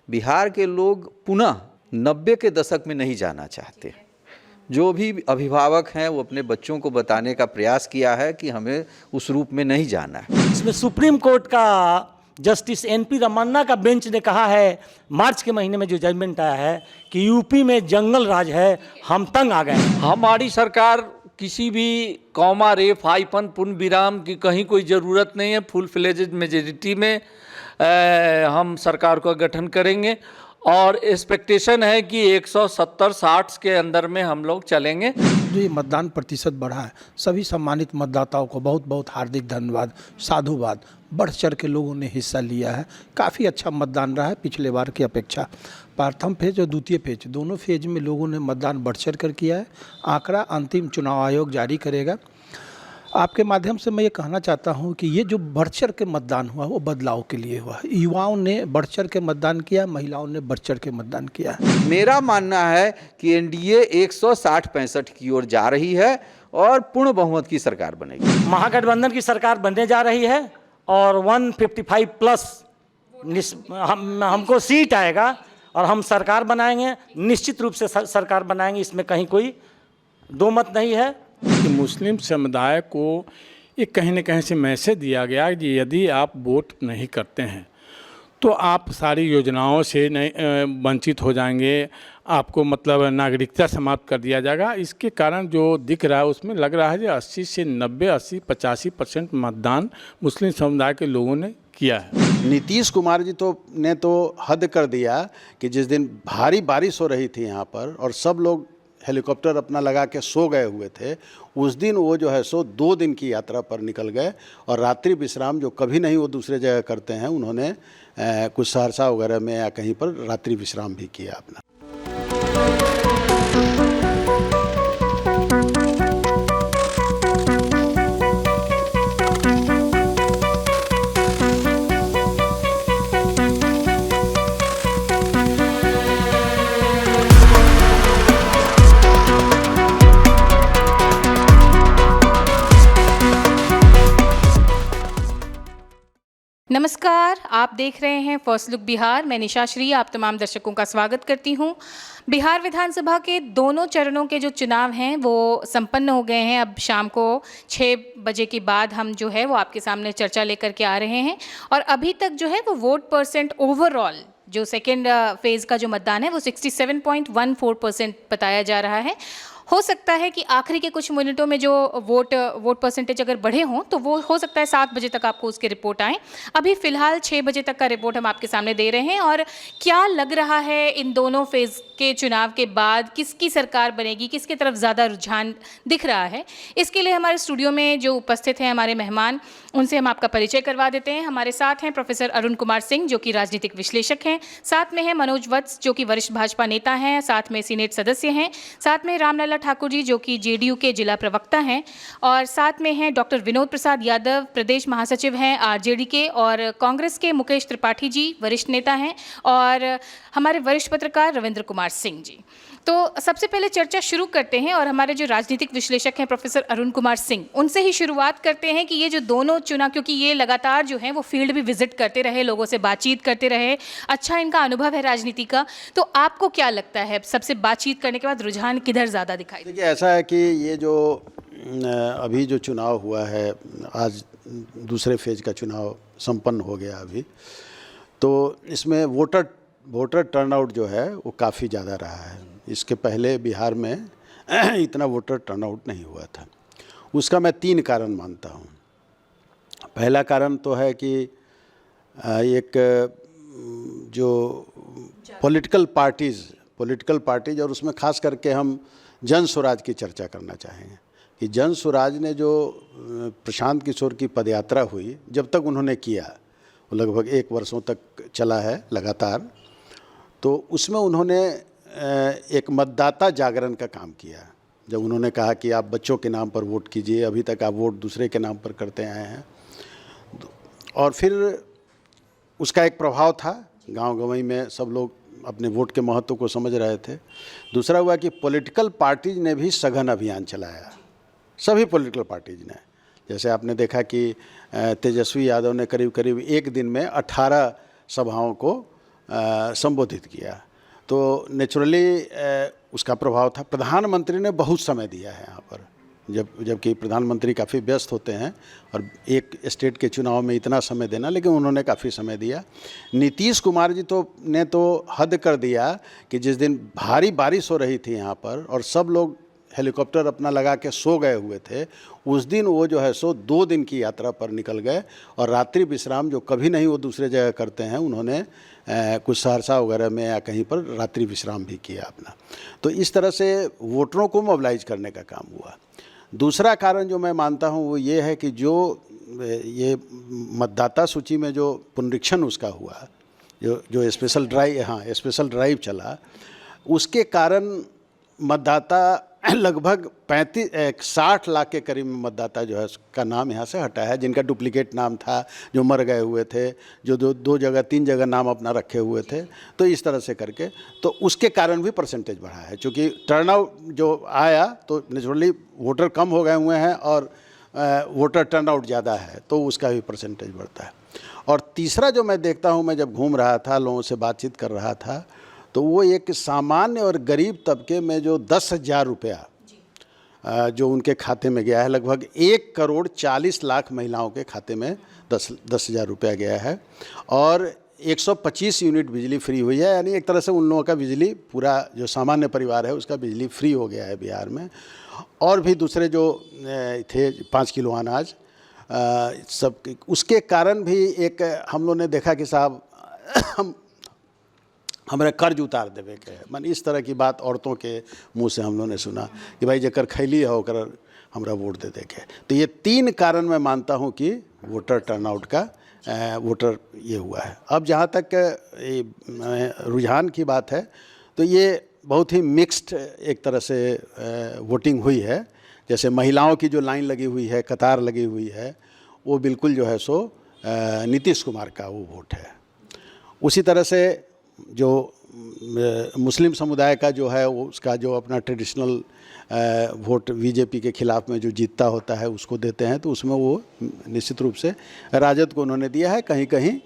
बिहार के लोग पुनः 90 के दशक में नहीं जाना चाहते। जो भी अभिभावक हैं वो अपने बच्चों को बताने का प्रयास किया है कि हमें उस रूप में नहीं जाना है। इसमें सुप्रीम कोर्ट का जस्टिस एनपी रमन्ना का बेंच ने कहा है, मार्च के महीने में जो जजमेंट आया है कि यूपी में जंगल राज है, हम तंग आ गए। हमारी सरकार किसी भी कॉमा रेफ हाइफन पूर्ण विराम की कहीं कोई ज़रूरत नहीं है। फुल फ्लेजेड मेजॉरिटी में हम सरकार का गठन करेंगे और एक्सपेक्टेशन है कि 170-60 के अंदर में हम लोग चलेंगे। जो ये मतदान प्रतिशत बढ़ा है, सभी सम्मानित मतदाताओं को बहुत बहुत हार्दिक धन्यवाद, साधुवाद। बढ़ चढ़ के लोगों ने हिस्सा लिया है, काफ़ी अच्छा मतदान रहा है पिछले बार की अपेक्षा। प्रथम फेज और द्वितीय फेज दोनों फेज में लोगों ने मतदान बढ़ चढ़ कर किया है। आंकड़ा अंतिम चुनाव आयोग जारी करेगा। आपके माध्यम से मैं ये कहना चाहता हूँ कि ये जो बढ़ चढ़ के मतदान हुआ वो बदलाव के लिए हुआ। युवाओं ने बढ़ चढ़ के मतदान किया, महिलाओं ने बढ़ चढ़ के मतदान किया। मेरा मानना है कि एनडीए 160-65 की ओर जा रही है और पूर्ण बहुमत की सरकार बनेगी। महागठबंधन की सरकार बनने जा रही है और 155 प्लस हमको सीट आएगा और हम सरकार बनाएंगे, निश्चित रूप से सरकार बनाएंगे, इसमें कहीं कोई दो मत नहीं है। कि मुस्लिम समुदाय को एक कहीं न कहीं से मैसेज दिया गया कि यदि आप वोट नहीं करते हैं तो आप सारी योजनाओं से नहीं वंचित हो जाएंगे, आपको मतलब नागरिकता समाप्त कर दिया जाएगा। इसके कारण जो दिख रहा है उसमें लग रहा है कि 80 से 90, 80, 85% मतदान मुस्लिम समुदाय के लोगों ने किया है। नीतीश कुमार जी ने हद कर दिया कि जिस दिन भारी बारिश हो रही थी यहाँ पर और सब लोग हेलीकॉप्टर अपना लगा के सो गए हुए थे, उस दिन वो जो है 2 दिन की यात्रा पर निकल गए और रात्रि विश्राम जो कभी नहीं वो दूसरे जगह करते हैं, उन्होंने कुछ सहरसा वगैरह में या कहीं पर रात्रि विश्राम भी किया अपना। नमस्कार, आप देख रहे हैं फर्स्ट लुक बिहार। मैं निशा श्री आप तमाम दर्शकों का स्वागत करती हूं। बिहार विधानसभा के दोनों चरणों के जो चुनाव हैं वो संपन्न हो गए हैं। अब शाम को 6 बजे के बाद हम जो है वो आपके सामने चर्चा लेकर के आ रहे हैं और अभी तक जो है वो वोट परसेंट ओवरऑल जो सेकेंड फेज़ का जो मतदान है वो 67.14% बताया जा रहा है। हो सकता है कि आखिरी के कुछ मिनटों में जो वोट परसेंटेज अगर बढ़े हों तो वो हो सकता है 7 बजे तक आपको उसकी रिपोर्ट आए। अभी फ़िलहाल 6 बजे तक का रिपोर्ट हम आपके सामने दे रहे हैं। और क्या लग रहा है इन दोनों फेज़ के चुनाव के बाद किसकी सरकार बनेगी, किसकी तरफ ज़्यादा रुझान दिख रहा है, इसके लिए हमारे स्टूडियो में जो उपस्थित हैं हमारे मेहमान, उनसे हम आपका परिचय करवा देते हैं। हमारे साथ हैं प्रोफेसर अरुण कुमार सिंह जो कि राजनीतिक विश्लेषक हैं, साथ में हैं मनोज वत्स जो कि वरिष्ठ भाजपा नेता हैं, साथ में सीनेट सदस्य हैं, साथ में रामलला ठाकुर जी जो कि जेडीयू के जिला प्रवक्ता हैं और साथ में हैं डॉक्टर विनोद प्रसाद यादव प्रदेश महासचिव हैं आरजेडी के, और कांग्रेस के मुकेश त्रिपाठी जी वरिष्ठ नेता हैं, और हमारे वरिष्ठ पत्रकार रविंद्र कुमार सिंह जी। तो सबसे पहले चर्चा शुरू करते हैं और हमारे जो राजनीतिक विश्लेषक हैं प्रोफेसर अरुण कुमार सिंह, उनसे ही शुरुआत करते हैं कि ये जो दोनों चुनाव, क्योंकि ये लगातार जो है वो फील्ड भी विजिट करते रहे, लोगों से बातचीत करते रहे, अच्छा इनका अनुभव है राजनीति का, तो आपको क्या लगता है सबसे बातचीत करने के बाद रुझान किधर ज़्यादा दिखाई? देखिए, ऐसा है कि ये जो अभी जो चुनाव हुआ है, आज दूसरे फेज का चुनाव संपन्न हो गया अभी, तो इसमें वोटर टर्नआउट जो है वो काफ़ी ज़्यादा रहा है। इसके पहले बिहार में इतना वोटर टर्नआउट नहीं हुआ था। उसका मैं 3 कारण मानता हूँ। पहला कारण तो है कि एक जो पॉलिटिकल पार्टीज और उसमें खास करके हम जन स्वराज की चर्चा करना चाहेंगे कि जन स्वराज ने जो प्रशांत किशोर की पदयात्रा हुई, जब तक उन्होंने किया वो लगभग 1 वर्षों तक चला है लगातार, तो उसमें उन्होंने एक मतदाता जागरण का काम किया। जब उन्होंने कहा कि आप बच्चों के नाम पर वोट कीजिए, अभी तक आप वोट दूसरे के नाम पर करते आए हैं, और फिर उसका एक प्रभाव था, गांव गंवई में सब लोग अपने वोट के महत्व को समझ रहे थे। दूसरा हुआ कि पॉलिटिकल पार्टीज ने भी सघन अभियान चलाया, सभी पॉलिटिकल पार्टीज ने। जैसे आपने देखा कि तेजस्वी यादव ने करीब 1 दिन में 18 सभाओं को संबोधित किया। तो नेचुरली उसका प्रभाव था। प्रधानमंत्री ने बहुत समय दिया है यहाँ पर, जबकि प्रधानमंत्री काफ़ी व्यस्त होते हैं और एक स्टेट के चुनाव में इतना समय देना, लेकिन उन्होंने काफ़ी समय दिया। नीतीश कुमार जी ने हद कर दिया कि जिस दिन भारी बारिश हो रही थी यहाँ पर और सब लोग हेलीकॉप्टर अपना लगा के सो गए हुए थे, उस दिन वो जो है सो 2 दिन की यात्रा पर निकल गए और रात्रि विश्राम जो कभी नहीं वो दूसरे जगह करते हैं, उन्होंने कुछ सहरसा वगैरह में या कहीं पर रात्रि विश्राम भी किया अपना। तो इस तरह से वोटरों को मोबिलाइज करने का काम हुआ। दूसरा कारण जो मैं मानता हूँ वो ये है कि जो ये मतदाता सूची में जो पुनरीक्षण उसका हुआ, जो स्पेशल ड्राइव चला, उसके कारण मतदाता लगभग 60 लाख के करीब मतदाता जो है का नाम यहाँ से हटा है, जिनका डुप्लीकेट नाम था, जो मर गए हुए थे, जो 2 जगह 3 जगह नाम अपना रखे हुए थे। तो इस तरह से करके तो उसके कारण भी परसेंटेज बढ़ा है, क्योंकि टर्नआउट जो आया तो नेचुरली वोटर कम हो गए हुए हैं और वोटर टर्नआउट ज़्यादा है, तो उसका भी परसेंटेज बढ़ता है। और तीसरा जो मैं देखता हूँ, मैं जब घूम रहा था, लोगों से बातचीत कर रहा था, तो वो एक सामान्य और गरीब तबके में जो 10,000 रुपया जो उनके खाते में गया है, लगभग 1,40,00,000 महिलाओं के खाते में 10,000 रुपया गया है और 125 यूनिट बिजली फ्री हुई है। यानी एक तरह से उन लोगों का बिजली, पूरा जो सामान्य परिवार है उसका बिजली फ्री हो गया है बिहार में। और भी दूसरे जो थे 5 किलो अनाज, सब उसके कारण भी एक हम लोग ने देखा कि साहब हमारे कर्ज उतार देवे के, मन इस तरह की बात औरतों के मुंह से हम लोगों ने सुना कि भाई जकर खैली है ओकर हमरा वोट दे के। तो ये 3 कारण मैं मानता हूँ कि वोटर टर्नआउट का वोटर ये हुआ है। अब जहाँ तक रुझान की बात है, तो ये बहुत ही मिक्स्ड एक तरह से वोटिंग हुई है। जैसे महिलाओं की जो लाइन लगी हुई है, कतार लगी हुई है, वो बिल्कुल जो है सो नीतीश कुमार का वो वोट है। उसी तरह से जो मुस्लिम समुदाय का जो है वो उसका जो अपना ट्रेडिशनल वोट बीजेपी के खिलाफ में जो जीतता होता है उसको देते हैं, तो उसमें वो निश्चित रूप से राजद को उन्होंने दिया है। कहीं कहीं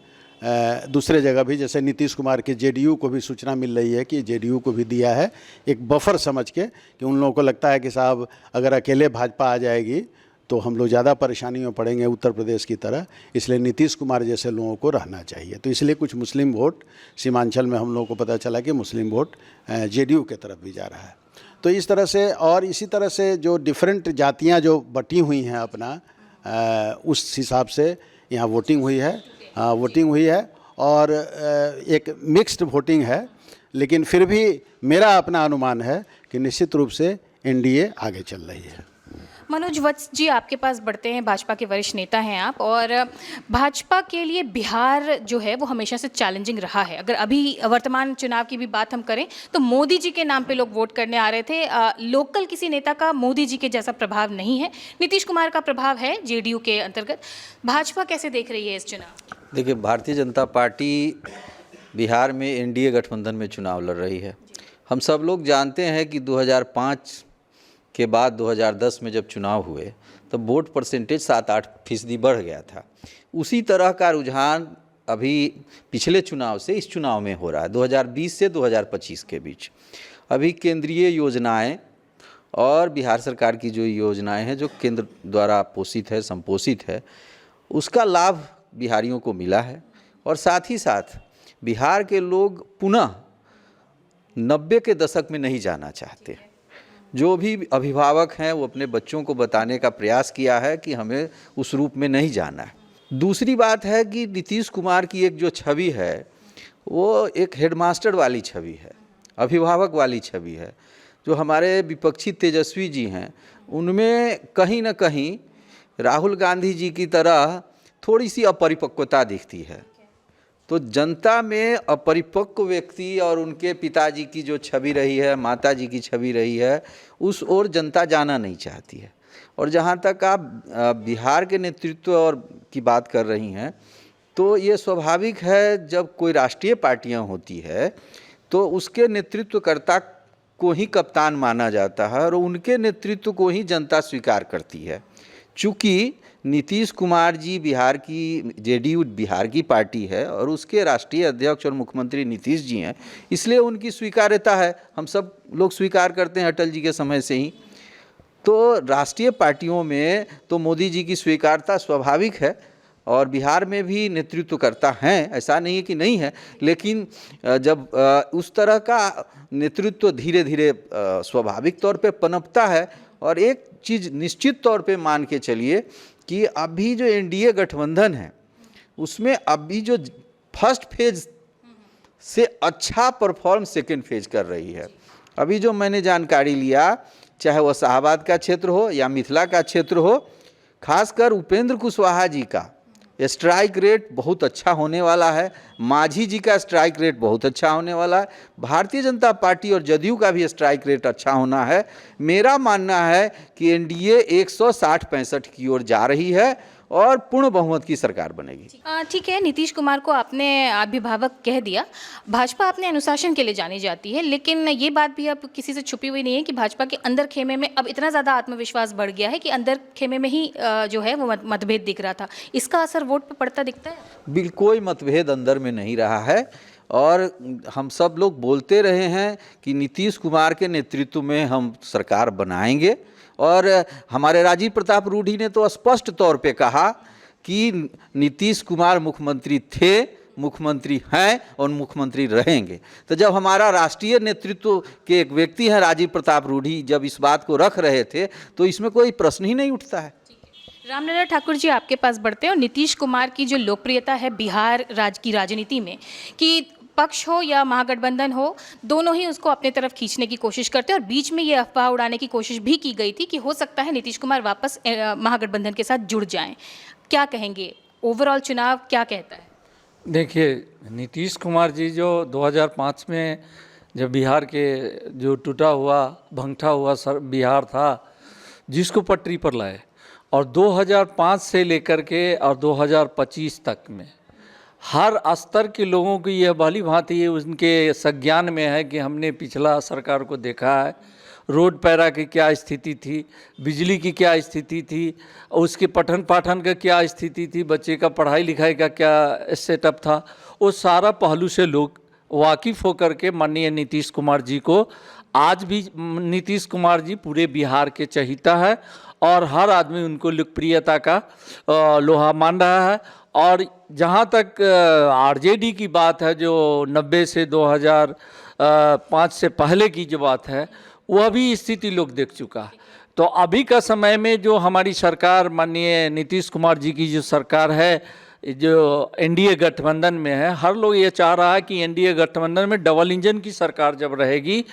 दूसरे जगह भी, जैसे नीतीश कुमार के जेडीयू को भी सूचना मिल रही है कि जेडीयू को भी दिया है, एक बफर समझ के कि उन लोगों को लगता है कि साहब अगर अकेले भाजपा आ जाएगी तो हम लोग ज़्यादा परेशानी में पड़ेंगे उत्तर प्रदेश की तरह, इसलिए नीतीश कुमार जैसे लोगों को रहना चाहिए। तो इसलिए कुछ मुस्लिम वोट सीमांचल में हम लोगों को पता चला कि मुस्लिम वोट जेडीयू के तरफ भी जा रहा है। तो इस तरह से, और इसी तरह से जो डिफरेंट जातियां जो बटी हुई हैं अपना, उस हिसाब से यहाँ वोटिंग हुई है और एक मिक्स्ड वोटिंग है। लेकिन फिर भी मेरा अपना अनुमान है कि निश्चित रूप से एनडीए आगे चल रही है। मनोज वत्स जी, आपके पास बढ़ते हैं। भाजपा के वरिष्ठ नेता हैं आप, और भाजपा के लिए बिहार जो है वो हमेशा से चैलेंजिंग रहा है। अगर अभी वर्तमान चुनाव की भी बात हम करें तो मोदी जी के नाम पे लोग वोट करने आ रहे थे। लोकल किसी नेता का मोदी जी के जैसा प्रभाव नहीं है, नीतीश कुमार का प्रभाव है जेडीयू के अंतर्गत। भाजपा कैसे देख रही है इस चुनाव? देखिए, भारतीय जनता पार्टी बिहार में एनडीए गठबंधन में चुनाव लड़ रही है। हम सब लोग जानते हैं कि 2005 के बाद 2010 में जब चुनाव हुए तब वोट परसेंटेज 7-8% बढ़ गया था। उसी तरह का रुझान अभी पिछले चुनाव से इस चुनाव में हो रहा है, 2020 से 2025 के बीच। अभी केंद्रीय योजनाएं और बिहार सरकार की जो योजनाएं हैं, जो केंद्र द्वारा पोषित है, संपोषित है, उसका लाभ बिहारियों को मिला है। और साथ ही साथ बिहार के लोग पुनः 90 के दशक में नहीं जाना चाहते। जो भी अभिभावक हैं वो अपने बच्चों को बताने का प्रयास किया है कि हमें उस रूप में नहीं जाना है। दूसरी बात है कि नीतीश कुमार की एक जो छवि है वो एक हेडमास्टर वाली छवि है, अभिभावक वाली छवि है। जो हमारे विपक्षी तेजस्वी जी हैं उनमें कहीं ना कहीं राहुल गांधी जी की तरह थोड़ी सी अपरिपक्वता दिखती है। तो जनता में अपरिपक्व व्यक्ति और उनके पिताजी की जो छवि रही है, माता जी की छवि रही है, उस ओर जनता जाना नहीं चाहती है। और जहाँ तक आप बिहार के नेतृत्व और की बात कर रही हैं, तो ये स्वाभाविक है, जब कोई राष्ट्रीय पार्टियाँ होती है तो उसके नेतृत्वकर्ता को ही कप्तान माना जाता है और उनके नेतृत्व को ही जनता स्वीकार करती है। चूँकि नीतीश कुमार जी बिहार की जेडीयू बिहार की पार्टी है और उसके राष्ट्रीय अध्यक्ष और मुख्यमंत्री नीतीश जी हैं, इसलिए उनकी स्वीकार्यता है। हम सब लोग स्वीकार करते हैं अटल जी के समय से ही। तो राष्ट्रीय पार्टियों में तो मोदी जी की स्वीकारता स्वाभाविक है और बिहार में भी नेतृत्व करता है, ऐसा नहीं है कि नहीं है। लेकिन जब उस तरह का नेतृत्व धीरे धीरे स्वाभाविक तौर पे पनपता है। और एक चीज़ निश्चित तौर पे मान के चलिए कि अभी जो एनडीए गठबंधन है उसमें अभी जो फर्स्ट फेज से अच्छा परफॉर्म सेकेंड फेज कर रही है। अभी जो मैंने जानकारी लिया, चाहे वह शाहबाद का क्षेत्र हो या मिथिला का क्षेत्र हो, खासकर उपेंद्र कुशवाहा जी का स्ट्राइक रेट बहुत अच्छा होने वाला है, मांझी जी का स्ट्राइक रेट बहुत अच्छा होने वाला है, भारतीय जनता पार्टी और जदयू का भी स्ट्राइक रेट अच्छा होना है। मेरा मानना है कि एनडीए 160-65 की ओर जा रही है और पूर्ण बहुमत की सरकार बनेगी। ठीक है, नीतीश कुमार को आपने अभिभावक कह दिया। भाजपा अपने अनुशासन के लिए जानी जाती है, लेकिन ये बात भी अब किसी से छुपी हुई नहीं है कि भाजपा के अंदर खेमे में अब इतना ज़्यादा आत्मविश्वास बढ़ गया है कि अंदर खेमे में ही जो है वो मतभेद दिख रहा था। इसका असर वोट पर पड़ता दिखता है? बिल्कुल कोई मतभेद अंदर में नहीं रहा है और हम सब लोग बोलते रहे हैं कि नीतीश कुमार के नेतृत्व में हम सरकार बनाएंगे। और हमारे राजीव प्रताप रूढ़ी ने तो स्पष्ट तौर पे कहा कि नीतीश कुमार मुख्यमंत्री थे, मुख्यमंत्री हैं और मुख्यमंत्री रहेंगे। तो जब हमारा राष्ट्रीय नेतृत्व के एक व्यक्ति हैं राजीव प्रताप रूढ़ी जब इस बात को रख रहे थे तो इसमें कोई प्रश्न ही नहीं उठता है। रामलला ठाकुर जी, आपके पास बढ़ते हैं। और नीतीश कुमार की जो लोकप्रियता है बिहार की राजनीति में, कि पक्ष हो या महागठबंधन हो, दोनों ही उसको अपने तरफ खींचने की कोशिश करते हैं। और बीच में ये अफवाह उड़ाने की कोशिश भी की गई थी कि हो सकता है नीतीश कुमार वापस महागठबंधन के साथ जुड़ जाएं। क्या कहेंगे, ओवरऑल चुनाव क्या कहता है? देखिए, नीतीश कुमार जी जो 2005 में जब बिहार के जो टूटा हुआ भंगठा हुआ बिहार था जिसको पटरी पर लाए, और 2005 से लेकर के और 2025 तक में हर स्तर के लोगों की यह भली भांति उनके संज्ञान में है कि हमने पिछला सरकार को देखा है, रोड पैरा की क्या स्थिति थी, बिजली की क्या स्थिति थी, उसके पठन पाठन का क्या स्थिति थी, बच्चे का पढ़ाई लिखाई का क्या सेटअप था, वो सारा पहलू से लोग वाकिफ़ होकर के माननीय नीतीश कुमार जी को, आज भी नीतीश कुमार जी पूरे बिहार के चहीता है और हर आदमी उनको लोकप्रियता का लोहा मान रहा है। और जहाँ तक आरजेडी की बात है, जो 90 से 2005 से पहले की जो बात है, वह भी स्थिति लोग देख चुका है। तो अभी का समय में जो हमारी सरकार माननीय नीतीश कुमार जी की जो सरकार है, जो एनडीए गठबंधन में है, हर लोग ये चाह रहा है कि एनडीए गठबंधन में डबल इंजन की सरकार जब रहेगी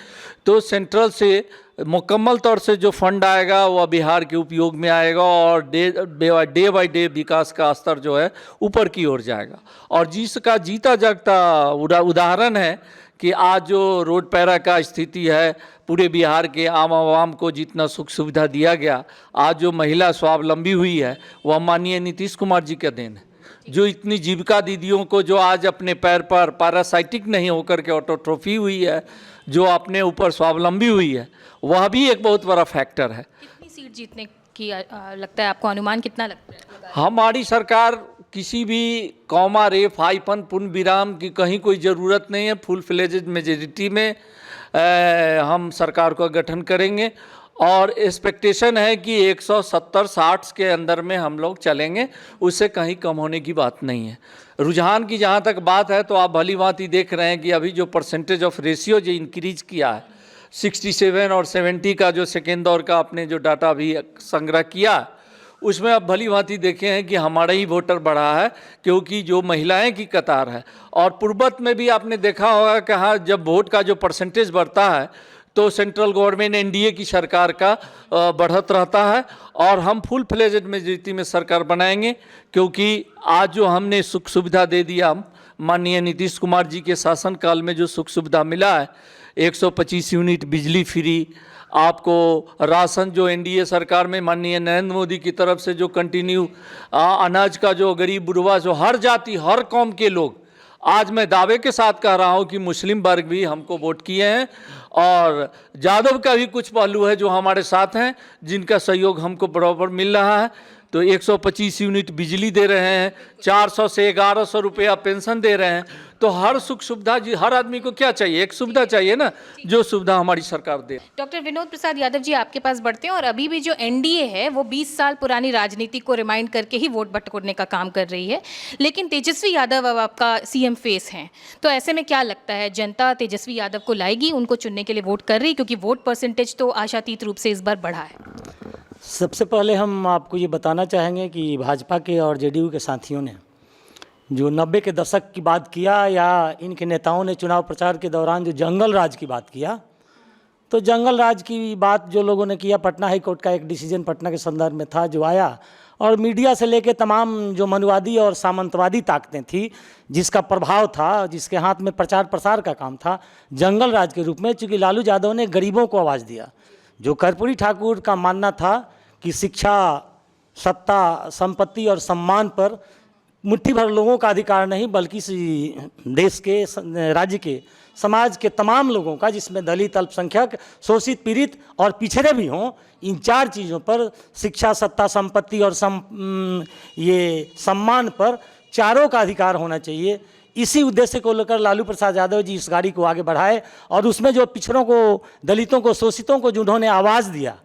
तो सेंट्रल से मुकम्मल तौर से जो फंड आएगा वह बिहार के उपयोग में आएगा और डे बाय डे विकास का स्तर जो है ऊपर की ओर जाएगा। और जिसका जीता जागता उदाहरण है कि आज जो रोड पैरा का स्थिति है, पूरे बिहार के आम आवाम को जितना सुख सुविधा दिया गया, आज जो महिला स्वावलंबी हुई है वह माननीय नीतीश कुमार जी का देन है। जो इतनी जीविका दीदियों को जो आज अपने पैर पर पैरासाइटिक नहीं होकर के ऑटोट्रोफी हुई है, जो अपने ऊपर स्वावलंबी हुई है, वह भी एक बहुत बड़ा फैक्टर है। कितनी सीट जीतने की लगता है आपको, अनुमान कितना लगता है? हमारी सरकार किसी भी कॉमा रेफ हाइफन पूर्ण विराम की कहीं कोई ज़रूरत नहीं है। फुल फ्लेजेड मेजॉरिटी में हम सरकार का गठन करेंगे और एक्सपेक्टेशन है कि 170-60 के अंदर में हम लोग चलेंगे, उससे कहीं कम होने की बात नहीं है। रुझान की जहाँ तक बात है तो आप भली भांति देख रहे हैं कि अभी जो परसेंटेज ऑफ रेशियो जो इंक्रीज किया है, 67 और 70 का जो सेकेंड दौर का आपने जो डाटा भी संग्रह किया, उसमें आप भली भांति देखे हैं कि हमारा ही वोटर बढ़ा है, क्योंकि जो महिलाएं की कतार है। और पूर्वत में भी आपने देखा होगा कि हाँ, जब वोट का जो परसेंटेज बढ़ता है तो सेंट्रल गवर्नमेंट एनडीए की सरकार का बढ़त रहता है। और हम फुल फ्लेजेड मेजॉरिटी में सरकार बनाएंगे, क्योंकि आज जो हमने सुख सुविधा दे दिया, माननीय नीतीश कुमार जी के शासनकाल में जो सुख सुविधा मिला है, 125 यूनिट बिजली फ्री, आपको राशन जो एनडीए सरकार में माननीय नरेंद्र मोदी की तरफ से जो कंटिन्यू अनाज का जो गरीब बुढ़वा जो हर जाति हर कौम के लोग, आज मैं दावे के साथ कह रहा हूं कि मुस्लिम वर्ग भी हमको वोट किए हैं और यादव का भी कुछ पहलू है जो हमारे साथ हैं, जिनका सहयोग हमको बराबर मिल रहा है। तो 125 यूनिट बिजली दे रहे हैं, 400 से 1100 रुपया पेंशन दे रहे हैं। तो हर सुख सुविधा जी, हर आदमी को क्या चाहिए, एक सुविधा चाहिए ना, जो सुविधा हमारी सरकार दे। डॉक्टर विनोद प्रसाद यादव जी, आपके पास बढ़ते हैं। और अभी भी जो एनडीए है वो 20 साल पुरानी राजनीति को रिमाइंड करके ही वोट बटोरने का काम कर रही है, लेकिन तेजस्वी यादव अब आपका सीएम फेस हैं। तो ऐसे में क्या लगता है, जनता तेजस्वी यादव को लाएगी, उनको चुनने के लिए वोट कर रही, क्योंकि वोट परसेंटेज तो आशातीत रूप से इस बार बढ़ा है? सबसे पहले हम आपको ये बताना चाहेंगे कि भाजपा के और जेडीयू के साथियों ने जो 90 के दशक की बात किया, या इनके नेताओं ने चुनाव प्रचार के दौरान जो जंगल राज की बात किया, तो जंगल राज की बात जो लोगों ने किया, पटना हाई कोर्ट का एक डिसीजन पटना के संदर्भ में था जो आया, और मीडिया से लेके तमाम जो मनुवादी और सामंतवादी ताकतें थी, जिसका प्रभाव था, जिसके हाथ में प्रचार प्रसार का काम था, जंगल राज के रूप में, चूँकि लालू यादव ने गरीबों को आवाज़ दिया। जो कर्पूरी ठाकुर का मानना था कि शिक्षा, सत्ता, संपत्ति और सम्मान पर मुट्ठी भर लोगों का अधिकार नहीं, बल्कि देश के, राज्य के, समाज के तमाम लोगों का, जिसमें दलित, अल्पसंख्यक, शोषित, पीड़ित और पिछड़े भी हों, इन 4 चीज़ों पर, शिक्षा, सत्ता, संपत्ति और ये सम्मान पर, चारों का अधिकार होना चाहिए। इसी उद्देश्य को लेकर लालू प्रसाद यादव जी इस गाड़ी को आगे बढ़ाए, और उसमें जो पिछड़ों को, दलितों को, शोषितों को जिन्होंने आवाज़ दिया,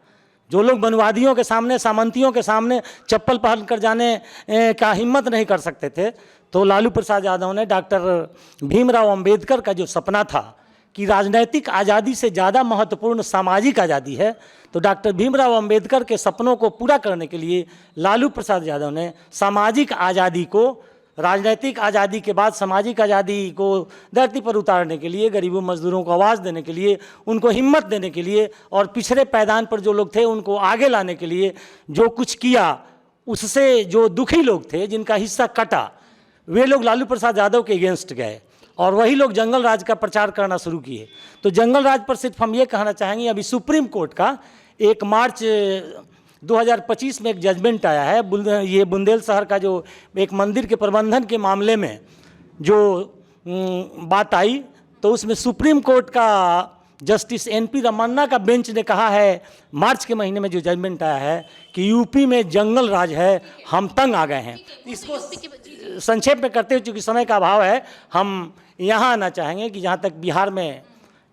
जो लोग वनवादियों के सामने, सामंतियों के सामने चप्पल पहन कर जाने का हिम्मत नहीं कर सकते थे, तो लालू प्रसाद यादव ने डॉक्टर भीमराव अंबेडकर का जो सपना था कि राजनैतिक आज़ादी से ज़्यादा महत्वपूर्ण सामाजिक आज़ादी है, तो डॉक्टर भीमराव अंबेडकर के सपनों को पूरा करने के लिए लालू प्रसाद यादव ने सामाजिक आज़ादी को, राजनीतिक आज़ादी के बाद सामाजिक आज़ादी को धरती पर उतारने के लिए, गरीबों मजदूरों को आवाज़ देने के लिए, उनको हिम्मत देने के लिए, और पिछड़े पैदान पर जो लोग थे उनको आगे लाने के लिए जो कुछ किया, उससे जो दुखी लोग थे, जिनका हिस्सा कटा, वे लोग लालू प्रसाद यादव के अगेंस्ट गए, और वही लोग जंगल राज का प्रचार करना शुरू किए। तो जंगल राज पर सिर्फ हम ये कहना चाहेंगे, अभी सुप्रीम कोर्ट का 1 मार्च 2025 में एक जजमेंट आया है, ये बुंदेलशहर का जो एक मंदिर के प्रबंधन के मामले में जो बात आई, तो उसमें सुप्रीम कोर्ट का जस्टिस एनपी रमन्ना का बेंच ने कहा है, मार्च के महीने में जो जजमेंट आया है, कि यूपी में जंगल राज है, हम तंग आ गए हैं। इसको संक्षेप में करते हुए, चूँकि समय का अभाव है, हम यहाँ आना चाहेंगे कि जहाँ तक बिहार में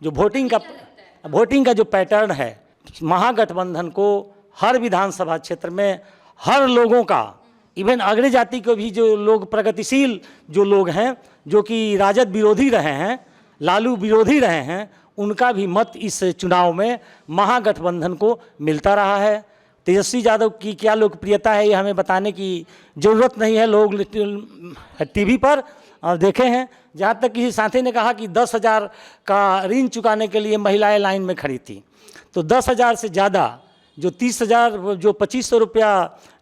जो वोटिंग का जो पैटर्न है, महागठबंधन को हर विधानसभा क्षेत्र में हर लोगों का, इवन अग्रणी जाति को भी, जो लोग प्रगतिशील जो लोग हैं, जो कि राजद विरोधी रहे हैं, लालू विरोधी रहे हैं, उनका भी मत इस चुनाव में महागठबंधन को मिलता रहा है। तेजस्वी यादव की क्या लोकप्रियता है, ये हमें बताने की ज़रूरत नहीं है, लोग टीवी पर देखे हैं। जहाँ तक किसी साथी ने कहा कि 10,000 का ऋण चुकाने के लिए महिलाएं लाइन में खड़ी थी, तो 10,000 से ज़्यादा जो 30,000, जो 2500 रुपया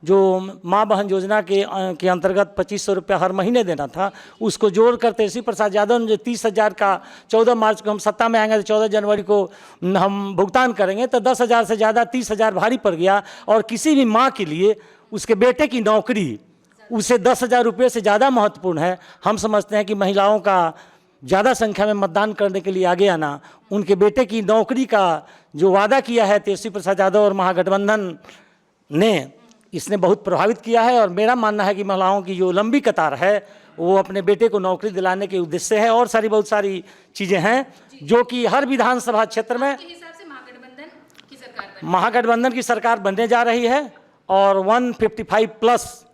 जो माँ बहन योजना के अंतर्गत 2500 रुपया हर महीने देना था, उसको जोड़ कर तेजस्वी प्रसाद यादव ने जो 30,000 का 14 मार्च को हम सत्ता में आएंगे तो 14 जनवरी को हम भुगतान करेंगे, तो 10,000 से ज़्यादा 30,000 भारी पड़ गया। और किसी भी माँ के लिए उसके बेटे की नौकरी उसे 10,000 रुपये से ज़्यादा महत्वपूर्ण है। हम समझते हैं कि महिलाओं का ज़्यादा संख्या में मतदान करने के लिए आगे आना, उनके बेटे की नौकरी का जो वादा किया है तेजस्वी प्रसाद यादव और महागठबंधन ने, इसने बहुत प्रभावित किया है। और मेरा मानना है कि महिलाओं की जो लंबी कतार है वो अपने बेटे को नौकरी दिलाने के उद्देश्य से है, और बहुत सारी चीज़ें हैं जो कि हर विधानसभा क्षेत्र में महागठबंधन की सरकार बनने जा रही है, और 155 प्लस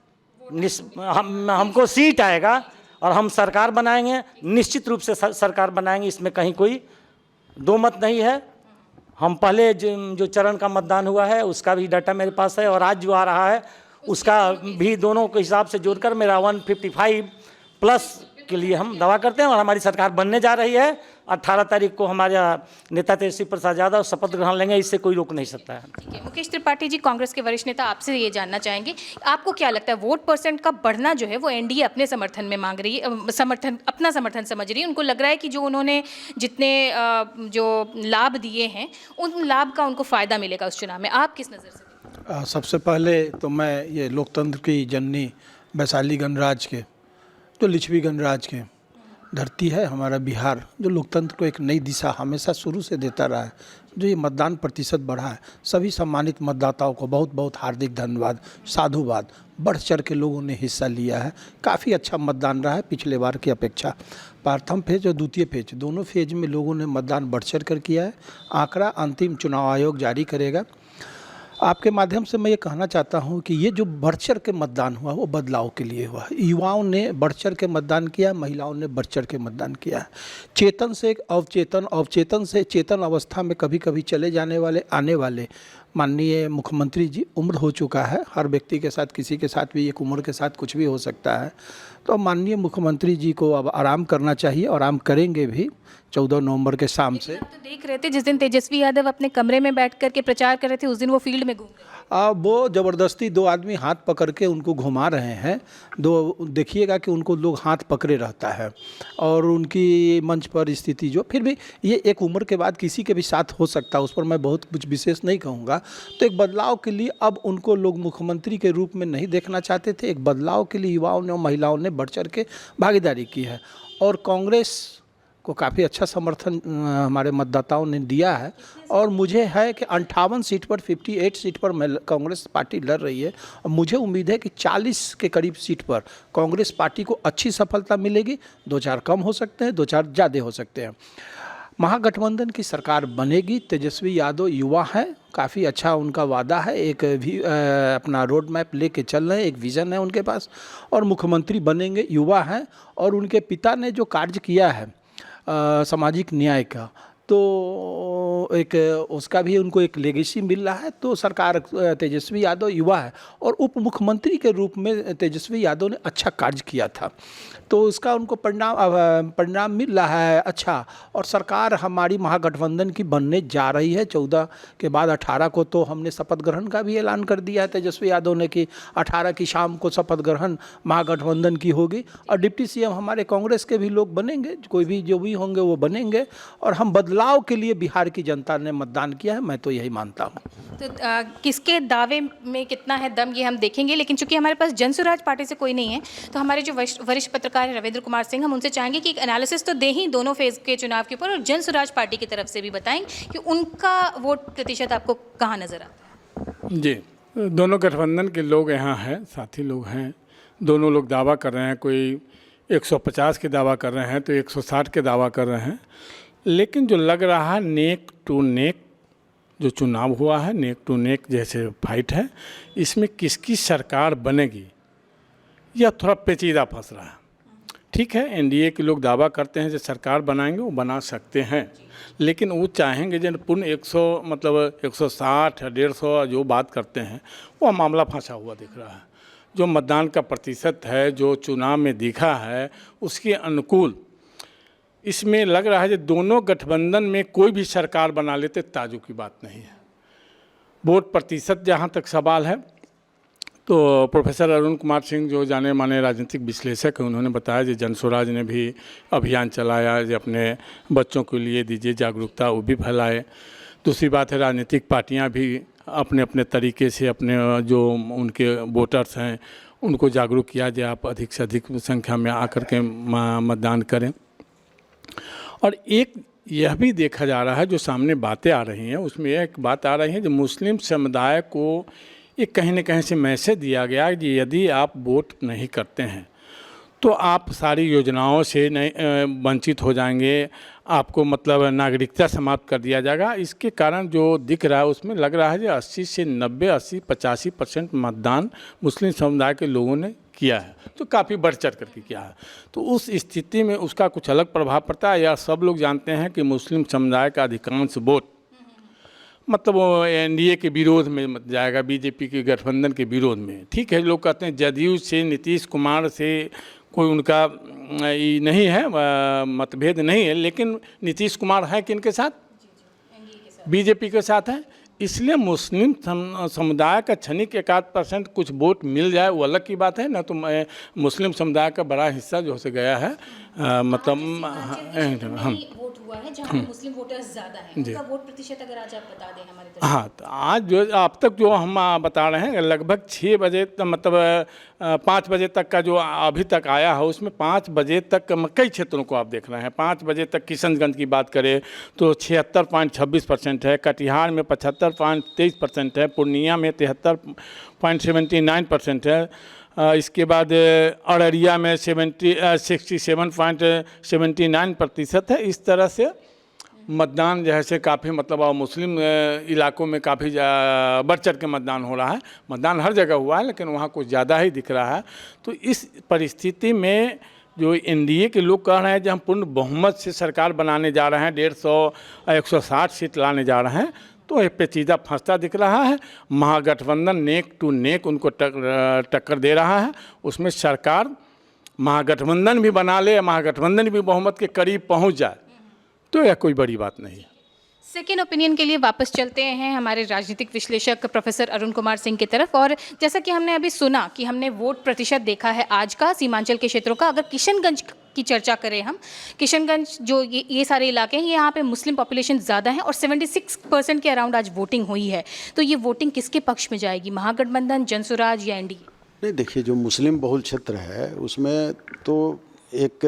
हमको सीट आएगा, और हम सरकार बनाएंगे, निश्चित रूप से सरकार बनाएंगे, इसमें कहीं कोई दो मत नहीं है। हम पहले जो चरण का मतदान हुआ है उसका भी डाटा मेरे पास है, और आज जो आ रहा है उसका भी, दोनों के हिसाब से जोड़कर मेरा 155 प्लस के लिए हम दावा करते हैं। और हमारी सरकार बनने जा रही है। 18 तारीख को हमारे नेता तेजस्वी प्रसाद यादव शपथ ग्रहण लेंगे, इससे कोई रोक नहीं सकता है। ठीक है, मुकेश त्रिपाठी जी, कांग्रेस के वरिष्ठ नेता, आपसे ये जानना चाहेंगे, आपको क्या लगता है वोट परसेंट का बढ़ना जो है वो एनडीए अपने समर्थन में मांग रही है, अपना समर्थन समझ रही है? उनको लग रहा है कि जो उन्होंने जितने जो लाभ दिए हैं उन लाभ का उनको फ़ायदा मिलेगा उस चुनाव में? आप किस नज़र से? सबसे पहले तो मैं ये लोकतंत्र की जननी वैशाली गणराज्य के, जो लिच्छवी गणराज्य के धरती है हमारा बिहार, जो लोकतंत्र को एक नई दिशा हमेशा शुरू से देता रहा है, जो ये मतदान प्रतिशत बढ़ा है, सभी सम्मानित मतदाताओं को बहुत बहुत हार्दिक धन्यवाद, साधुवाद। बढ़ चढ़ के लोगों ने हिस्सा लिया है, काफ़ी अच्छा मतदान रहा है पिछले बार की अपेक्षा। प्रथम फेज और द्वितीय फेज दोनों फेज में लोगों ने मतदान बढ़ चढ़ कर किया है। आंकड़ा अंतिम चुनाव आयोग जारी करेगा। आपके माध्यम से मैं ये कहना चाहता हूँ कि ये जो बढ़ चढ़ के मतदान हुआ वो बदलाव के लिए हुआ। युवाओं ने बढ़ चढ़ के मतदान किया, महिलाओं ने बढ़ चढ़ के मतदान किया है। चेतन से एक अवचेतन, अवचेतन से चेतन अवस्था में कभी कभी चले जाने वाले, आने वाले माननीय मुख्यमंत्री जी, उम्र हो चुका है, हर व्यक्ति के साथ, किसी के साथ भी एक उम्र के साथ कुछ भी हो सकता है, तो माननीय मुख्यमंत्री जी को अब आराम करना चाहिए और आराम करेंगे भी 14 नवंबर के शाम से। आप तो देख रहे थे जिस दिन तेजस्वी यादव अपने कमरे में बैठ कर के प्रचार कर रहे थे, उस दिन वो फील्ड में घूम गए। वो ज़बरदस्ती दो आदमी हाथ पकड़ के उनको घुमा रहे हैं। दो देखिएगा कि उनको लोग हाथ पकड़े रहता है और उनकी मंच पर स्थिति जो, फिर भी ये एक उम्र के बाद किसी के भी साथ हो सकता है, उस पर मैं बहुत कुछ विशेष नहीं कहूँगा। तो एक बदलाव के लिए अब उनको लोग मुख्यमंत्री के रूप में नहीं देखना चाहते थे। एक बदलाव के लिए युवाओं ने और महिलाओं ने बढ़ चढ़ के भागीदारी की है और कांग्रेस को काफ़ी अच्छा समर्थन हमारे मतदाताओं ने दिया है। और मुझे है कि 58 सीट पर 58 सीट पर कांग्रेस पार्टी लड़ रही है और मुझे उम्मीद है कि 40 के करीब सीट पर कांग्रेस पार्टी को अच्छी सफलता मिलेगी। 2-4 कम हो सकते हैं, 2-4 ज़्यादा हो सकते हैं। महागठबंधन की सरकार बनेगी। तेजस्वी यादव युवा है, काफ़ी अच्छा उनका वादा है, एक भी अपना रोड मैप लेके चल रहे हैं, एक विज़न है उनके पास और मुख्यमंत्री बनेंगे। युवा हैं और उनके पिता ने जो कार्य किया है सामाजिक न्याय का, तो एक उसका भी उनको एक लेगेसी मिल रहा है। तो सरकार, तेजस्वी यादव युवा है और उप मुख्यमंत्री के रूप में तेजस्वी यादव ने अच्छा कार्य किया था, तो उसका उनको परिणाम मिल रहा है अच्छा। और सरकार हमारी महागठबंधन की बनने जा रही है। 14 के बाद 18 को तो हमने शपथ ग्रहण का भी ऐलान कर दिया है तेजस्वी यादव ने कि 18 की शाम को शपथ ग्रहण महागठबंधन की होगी और डिप्टी सीएम हमारे कांग्रेस के भी लोग बनेंगे, कोई भी जो भी होंगे वो बनेंगे। और हम बदलाव के लिए बिहार की जनता ने मतदान किया है, मैं तो यही मानता हूँ। तो किसके दावे में कितना है दम, ये हम देखेंगे। लेकिन चूंकि हमारे पास जनसुराज पार्टी से कोई नहीं है, तो हमारे जो वरिष्ठ पत्रकार हैं रविंद्र कुमार सिंह, हम उनसे चाहेंगे कि एक एनालिसिस तो दें ही दोनों फेज के चुनाव के ऊपर और जनसुराज पार्टी की तरफ से भी बताएं कि उनका वोट प्रतिशत आपको कहाँ नजर आता है। जी, दोनों गठबंधन के लोग यहाँ हैं, साथी लोग हैं। दोनों लोग दावा कर रहे हैं, कोई 150 के दावा कर रहे हैं तो 160 के दावा कर रहे हैं। लेकिन जो लग रहा है नेक टू नेक जो चुनाव हुआ है, नेक टू नेक जैसे फाइट है, इसमें किसकी सरकार बनेगी यह थोड़ा पेचीदा फंस रहा है। ठीक है, एनडीए के लोग दावा करते हैं जो सरकार बनाएंगे वो बना सकते हैं, लेकिन वो चाहेंगे जो पूर्ण 100 मतलब 160 150 जो बात करते हैं वो मामला फंसा हुआ दिख रहा है। जो मतदान का प्रतिशत है जो चुनाव में दिखा है उसके अनुकूल इसमें लग रहा है कि दोनों गठबंधन में कोई भी सरकार बना लेते ताजुब की बात नहीं है। वोट प्रतिशत जहाँ तक सवाल है तो प्रोफेसर अरुण कुमार सिंह जो जाने माने राजनीतिक विश्लेषक हैं, उन्होंने बताया कि जनसुराज ने भी अभियान चलाया जो अपने बच्चों के लिए दीजिए जागरूकता, वो भी फैलाए। दूसरी बात है राजनीतिक पार्टियां भी अपने अपने तरीके से अपने जो उनके वोटर्स हैं उनको जागरूक किया जाए, आप अधिक से अधिक संख्या में आकर के मतदान करें। और एक यह भी देखा जा रहा है जो सामने बातें आ रही हैं उसमें एक बात आ रही है जो मुस्लिम समुदाय को एक कहीं न कहीं से मैसेज दिया गया कि यदि आप वोट नहीं करते हैं तो आप सारी योजनाओं से नहीं वंचित हो जाएंगे, आपको मतलब नागरिकता समाप्त कर दिया जाएगा। इसके कारण जो दिख रहा है उसमें लग रहा है कि 80 से 90, 80, 85% मतदान मुस्लिम समुदाय के लोगों ने किया है, तो काफ़ी बढ़ चढ़ करके किया है। तो उस स्थिति में उसका कुछ अलग प्रभाव पड़ता है। या सब लोग जानते हैं कि मुस्लिम समुदाय का अधिकांश वोट मतलब वो एनडीए के विरोध में जाएगा, बीजेपी के गठबंधन के विरोध में। ठीक है, लोग कहते हैं जदयू से नीतीश कुमार से कोई उनका ये नहीं है, मतभेद नहीं है, लेकिन नीतीश कुमार है किन के साथ? बीजेपी के साथ है। इसलिए मुस्लिम समुदाय का क्षणिक 1-8% कुछ वोट मिल जाए वो अलग की बात है ना। तो मुस्लिम समुदाय का बड़ा हिस्सा जो से गया है मतलब हम वोट हुआ है जहाँ पे मुस्लिम वोटर्स ज़्यादा हैं, उनका वोट प्रतिशत अगर आज आप बता दें हमारे दर्शकों हाँ, तो आज जो अब तक जो हम बता रहे हैं लगभग 6 बजे मतलब 5 बजे तक का जो अभी तक आया है उसमें 5 बजे तक कई क्षेत्रों को आप देख रहे हैं। 5 बजे तक किशनगंज की बात करें तो 76.26% है, कटिहार में 75.23% है, पूर्णिया में 73.79% है, इसके बाद अररिया में 67.79% है। इस तरह से मतदान जो है से काफ़ी मतलब मुस्लिम इलाकों में काफ़ी बढ़ चढ़ के मतदान हो रहा है। मतदान हर जगह हुआ है लेकिन वहाँ कुछ ज़्यादा ही दिख रहा है। तो इस परिस्थिति में जो एनडीए के लोग कह रहे हैं कि हम पूर्ण बहुमत से सरकार बनाने जा रहे हैं, 150-160 सीट लाने जा रहे हैं, तो एक पेचीदा फंसता दिख रहा है। महागठबंधन नेक टू नेक उनको टक्कर दे रहा है। उसमें सरकार महागठबंधन भी बना ले, महागठबंधन भी बहुमत के करीब पहुंच जाए तो यह कोई बड़ी बात नहीं है। सेकेंड ओपिनियन के लिए वापस चलते हैं हमारे राजनीतिक विश्लेषक प्रोफेसर अरुण कुमार सिंह की तरफ। और जैसा कि हमने अभी सुना कि हमने वोट प्रतिशत देखा है आज का सीमांचल के क्षेत्रों का। अगर किशनगंज की चर्चा करें हम, किशनगंज जो ये सारे इलाके हैं, यहाँ पे मुस्लिम पॉपुलेशन ज़्यादा है और 76% के अराउंड आज वोटिंग हुई है। तो ये वोटिंग किसके पक्ष में जाएगी, महागठबंधन, जनसुराज या एनडीए? नहीं, देखिए, जो मुस्लिम बहुल क्षेत्र है उसमें तो एक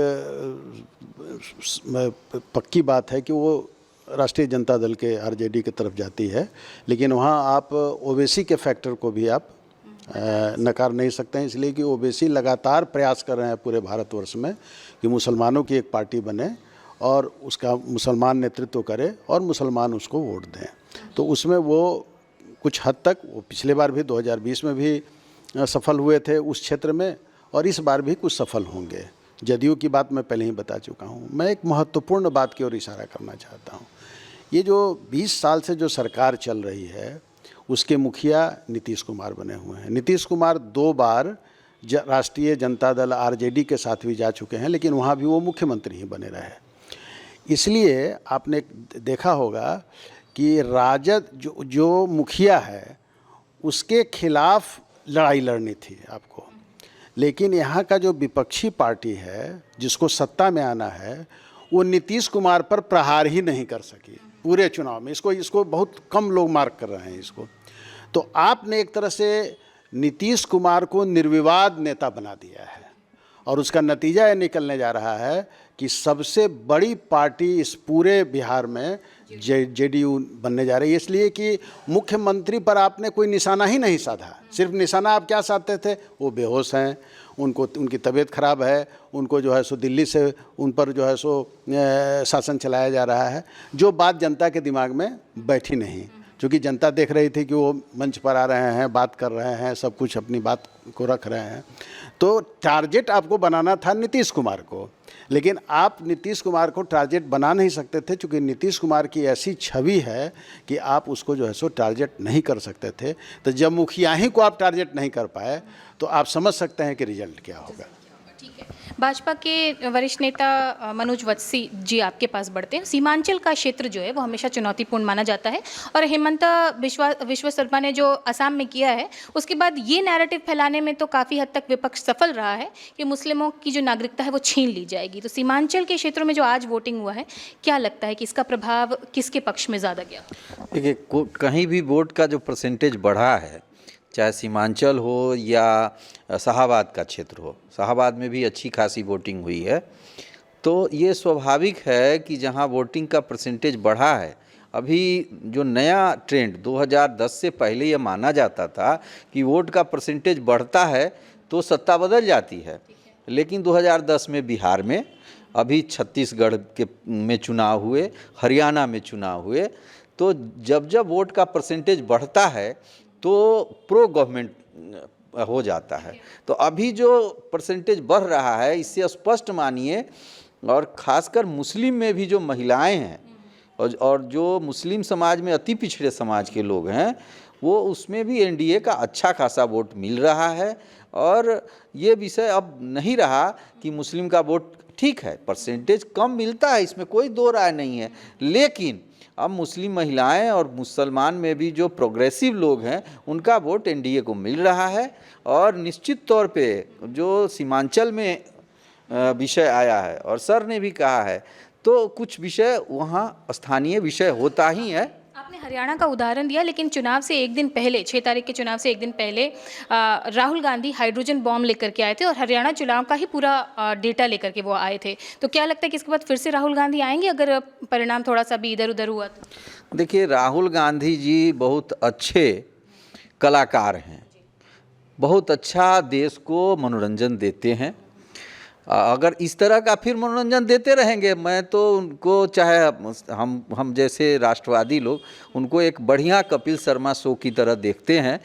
पक्की बात है कि वो राष्ट्रीय जनता दल के आरजेडी की तरफ जाती है, लेकिन वहाँ आप ओबीसी के फैक्टर को भी आप नकार नहीं सकते हैं, इसलिए कि ओबीसी लगातार प्रयास कर रहे हैं पूरे भारतवर्ष में कि मुसलमानों की एक पार्टी बने और उसका मुसलमान नेतृत्व करे और मुसलमान उसको वोट दें। तो उसमें वो कुछ हद तक, वो पिछले बार भी 2020 में भी सफल हुए थे उस क्षेत्र में और इस बार भी कुछ सफल होंगे। जदयू की बात मैं पहले ही बता चुका हूँ। मैं एक महत्वपूर्ण बात की ओर इशारा करना चाहता हूँ। ये जो 20 साल से जो सरकार चल रही है उसके मुखिया नीतीश कुमार बने हुए हैं। नीतीश कुमार 2 बार राष्ट्रीय जनता दल आरजेडी के साथ भी जा चुके हैं, लेकिन वहाँ भी वो मुख्यमंत्री ही बने रहे। इसलिए आपने देखा होगा कि राजद जो मुखिया है उसके खिलाफ लड़ाई लड़नी थी आपको, लेकिन यहाँ का जो विपक्षी पार्टी है जिसको सत्ता में आना है वो नीतीश कुमार पर प्रहार ही नहीं कर सकी पूरे चुनाव में। इसको बहुत कम लोग मार्क कर रहे हैं इसको। तो आपने एक तरह से नीतीश कुमार को निर्विवाद नेता बना दिया है और उसका नतीजा ये निकलने जा रहा है कि सबसे बड़ी पार्टी इस पूरे बिहार में जेडीयू बनने जा रही है। इसलिए कि मुख्यमंत्री पर आपने कोई निशाना ही नहीं साधा। सिर्फ निशाना आप क्या साधते थे, वो बेहोश हैं, उनकी तबीयत खराब है, उनको जो है सो दिल्ली से उन पर जो है सो शासन चलाया जा रहा है, जो बात जनता के दिमाग में बैठी नहीं। क्योंकि जनता देख रही थी कि वो मंच पर आ रहे हैं, बात कर रहे हैं, सब कुछ अपनी बात को रख रहे हैं। तो टारगेट आपको बनाना था नीतीश कुमार को, लेकिन आप नीतीश कुमार को टारगेट बना नहीं सकते थे क्योंकि नीतीश कुमार की ऐसी छवि है कि आप उसको जो है सो टारगेट नहीं कर सकते थे। तो जब मुखिया ही को आप टारगेट नहीं कर पाए तो आप समझ सकते हैं कि रिजल्ट क्या होगा। ठीक है, भाजपा के वरिष्ठ नेता मनोज वत्सी जी आपके पास बढ़ते हैं। सीमांचल का क्षेत्र जो है वो हमेशा चुनौतीपूर्ण माना जाता है और हेमंता बिश्वा शर्मा ने जो असम में किया है उसके बाद ये नैरेटिव फैलाने में तो काफ़ी हद तक विपक्ष सफल रहा है कि मुस्लिमों की जो नागरिकता है वो छीन ली जाएगी। तो सीमांचल के क्षेत्रों में जो आज वोटिंग हुआ है, क्या लगता है कि इसका प्रभाव किसके पक्ष में ज़्यादा गया? देखिए, कहीं भी वोट का जो परसेंटेज बढ़ा है, चाहे सीमांचल हो या शाहाबाद का क्षेत्र हो, शाहाबाद में भी अच्छी खासी वोटिंग हुई है। तो ये स्वाभाविक है कि जहां वोटिंग का परसेंटेज बढ़ा है, अभी जो नया ट्रेंड 2010 से पहले ये माना जाता था कि वोट का परसेंटेज बढ़ता है तो सत्ता बदल जाती है, लेकिन 2010 में बिहार में, अभी छत्तीसगढ़ में चुनाव हुए, हरियाणा में चुनाव हुए, तो जब वोट का परसेंटेज बढ़ता है तो प्रो गवर्नमेंट हो जाता है। तो अभी जो परसेंटेज बढ़ रहा है इससे स्पष्ट मानिए, और ख़ासकर मुस्लिम में भी जो महिलाएं हैं और जो मुस्लिम समाज में अति पिछड़े समाज के लोग हैं, वो उसमें भी एनडीए का अच्छा खासा वोट मिल रहा है। और ये विषय अब नहीं रहा कि मुस्लिम का वोट ठीक है, परसेंटेज कम मिलता है, इसमें कोई दो राय नहीं है, लेकिन अब मुस्लिम महिलाएं और मुसलमान में भी जो प्रोग्रेसिव लोग हैं उनका वोट एनडीए को मिल रहा है। और निश्चित तौर पे जो सीमांचल में विषय आया है और सर ने भी कहा है, तो कुछ विषय वहाँ स्थानीय विषय होता ही है। आपने हरियाणा का उदाहरण दिया, लेकिन चुनाव से एक दिन पहले 6 तारीख के चुनाव से एक दिन पहले राहुल गांधी हाइड्रोजन बॉम्ब लेकर के आए थे और हरियाणा चुनाव का ही पूरा डेटा लेकर के वो आए थे। तो क्या लगता है कि इसके बाद फिर से राहुल गांधी आएंगे अगर परिणाम थोड़ा सा भी इधर उधर हुआ तो? देखिए, राहुल गांधी जी बहुत अच्छे कलाकार हैं, बहुत अच्छा देश को मनोरंजन देते हैं। अगर इस तरह का फिर मनोरंजन देते रहेंगे, मैं तो उनको, चाहे हम जैसे राष्ट्रवादी लोग उनको एक बढ़िया कपिल शर्मा शो की तरह देखते हैं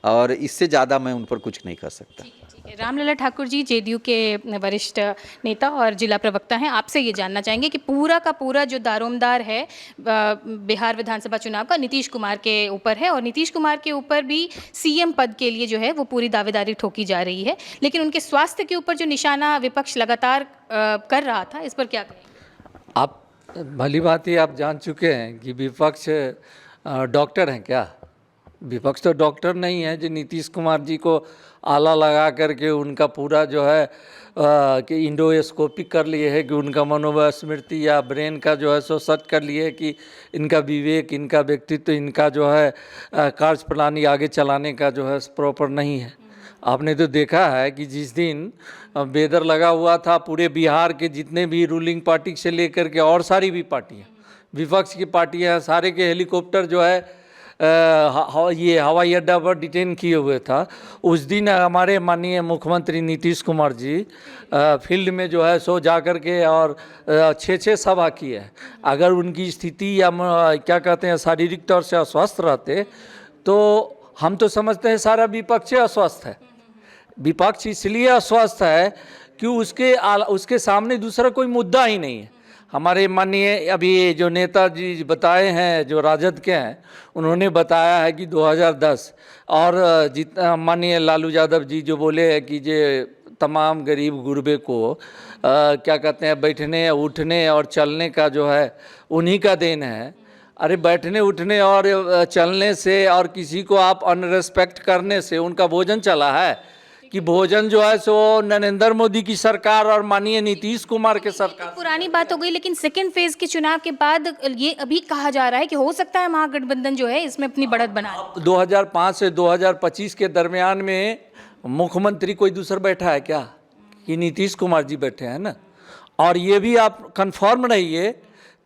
और इससे ज़्यादा मैं उन पर कुछ नहीं कर सकता। ठीक है। रामलला ठाकुर जी जेडीयू के वरिष्ठ नेता और जिला प्रवक्ता हैं, आपसे ये जानना चाहेंगे कि पूरा का पूरा जो दारोमदार है बिहार विधानसभा चुनाव का नीतीश कुमार के ऊपर है और नीतीश कुमार के ऊपर भी सीएम पद के लिए जो है वो पूरी दावेदारी ठोकी जा रही है, लेकिन उनके स्वास्थ्य के ऊपर जो निशाना विपक्ष लगातार कर रहा था, इस पर क्या कहें? आप भली भांति आप जान चुके हैं कि विपक्ष डॉक्टर हैं क्या? विपक्ष तो डॉक्टर नहीं है जो नीतीश कुमार जी को आला लगा करके उनका पूरा जो है कि इंडोस्कोपिक कर लिए है कि उनका मनोस्मृति या ब्रेन का जो है सो सर्च कर लिए कि इनका विवेक, इनका व्यक्तित्व, इनका जो है कार्य प्रणाली आगे चलाने का जो है प्रॉपर नहीं है। आपने तो देखा है कि जिस दिन वेदर लगा हुआ था, पूरे बिहार के जितने भी रूलिंग पार्टी से लेकर के और सारी भी पार्टियाँ, विपक्ष की पार्टियाँ, सारे के हेलीकॉप्टर जो है ये हवाई अड्डा पर डिटेन किए हुए था। उस दिन हमारे माननीय मुख्यमंत्री नीतीश कुमार जी फील्ड में जो है सो जा कर के और 6 सभा की है। अगर उनकी स्थिति या क्या कहते हैं शारीरिक तौर से अस्वस्थ रहते तो हम तो समझते हैं सारा विपक्ष अस्वस्थ है। विपक्ष इसलिए अस्वस्थ है कि उसके सामने दूसरा कोई मुद्दा ही नहीं है। हमारे माननीय अभी जो नेताजी बताए हैं जो राजद के हैं, उन्होंने बताया है कि 2010 और जितना माननीय लालू यादव जी जो बोले हैं कि जे तमाम गरीब गुरबे को क्या कहते हैं बैठने, उठने और चलने का जो है उन्हीं का देन है। अरे बैठने, उठने और चलने से और किसी को आप अनरेस्पेक्ट करने से उनका भोजन चला है कि भोजन जो है सो नरेंद्र मोदी की सरकार और माननीय नीतीश कुमार के सरकार। पुरानी बात हो गई, लेकिन सेकेंड फेज के चुनाव के बाद ये अभी कहा जा रहा है कि हो सकता है महागठबंधन जो है इसमें अपनी बढ़त बना ले। 2005 से 2025 के दरमियान में मुख्यमंत्री कोई दूसरा बैठा है क्या? कि नीतीश कुमार जी बैठे हैं ना। और ये भी आप कंफर्म रहिए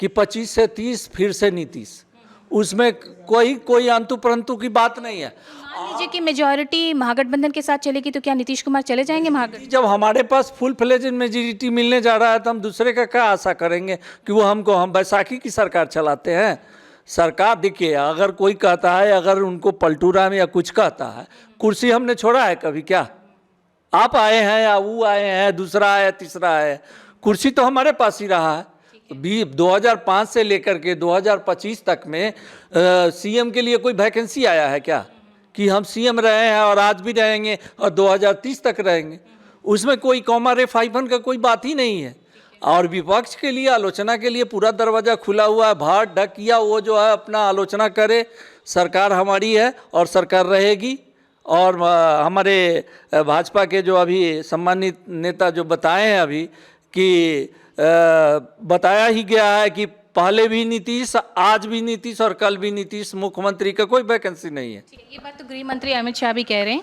कि 25 से 30 फिर से नीतीश, उसमें कोई अंतु परंतु की बात नहीं है। मान लीजिए कि मेजॉरिटी महागठबंधन के साथ चलेगी तो क्या नीतीश कुमार चले जाएंगे महागठबंधन? जब हमारे पास फुल फ्लेजेड मेजॉरिटी मिलने जा रहा है तो हम दूसरे का क्या आशा करेंगे कि वो हम बैसाखी की सरकार चलाते हैं। सरकार देखिए, अगर कोई कहता है, अगर उनको पलटू राम या कुछ कहता है, कुर्सी हमने छोड़ा है कभी क्या? आप आए हैं या वो आए हैं, दूसरा आया, तीसरा आया, कुर्सी तो हमारे पास ही रहा है। 2005 से लेकर के 2025 तक में सीएम के लिए कोई वैकेंसी आया है क्या कि हम सीएम रहे हैं और आज भी रहेंगे और 2030 तक रहेंगे? उसमें कोई कॉमा रेफ हाइफन का कोई बात ही नहीं है। और विपक्ष के लिए आलोचना के लिए पूरा दरवाज़ा खुला हुआ है। भाट ढक किया वो जो है अपना आलोचना करे। सरकार हमारी है और सरकार रहेगी। और हमारे भाजपा के जो अभी सम्मानित नेता जो बताए हैं अभी कि बताया ही गया है कि पहले भी नीतीश, आज भी नीतीश और कल भी नीतीश, मुख्यमंत्री का कोई वैकेंसी नहीं है। ये बात तो गृह मंत्री अमित शाह भी कह रहे हैं।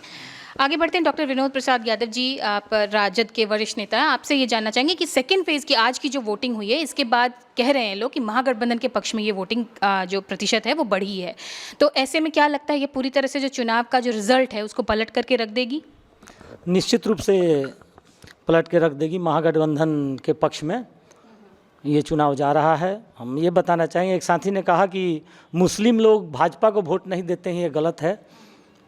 आगे बढ़ते हैं। डॉक्टर विनोद प्रसाद यादव जी, आप राजद के वरिष्ठ नेता हैं, आपसे ये जानना चाहेंगे कि सेकेंड फेज की आज की जो वोटिंग हुई है, इसके बाद कह रहे हैं लोग कि महागठबंधन के पक्ष में ये वोटिंग जो प्रतिशत है वो बढ़ी है। तो ऐसे में क्या लगता है ये पूरी तरह से जो चुनाव का जो रिजल्ट है उसको पलट करके रख देगी? निश्चित रूप से पलट के रख देगी। महागठबंधन के पक्ष में ये चुनाव जा रहा है। हम ये बताना चाहेंगे, एक साथी ने कहा कि मुस्लिम लोग भाजपा को वोट नहीं देते हैं, ये गलत है।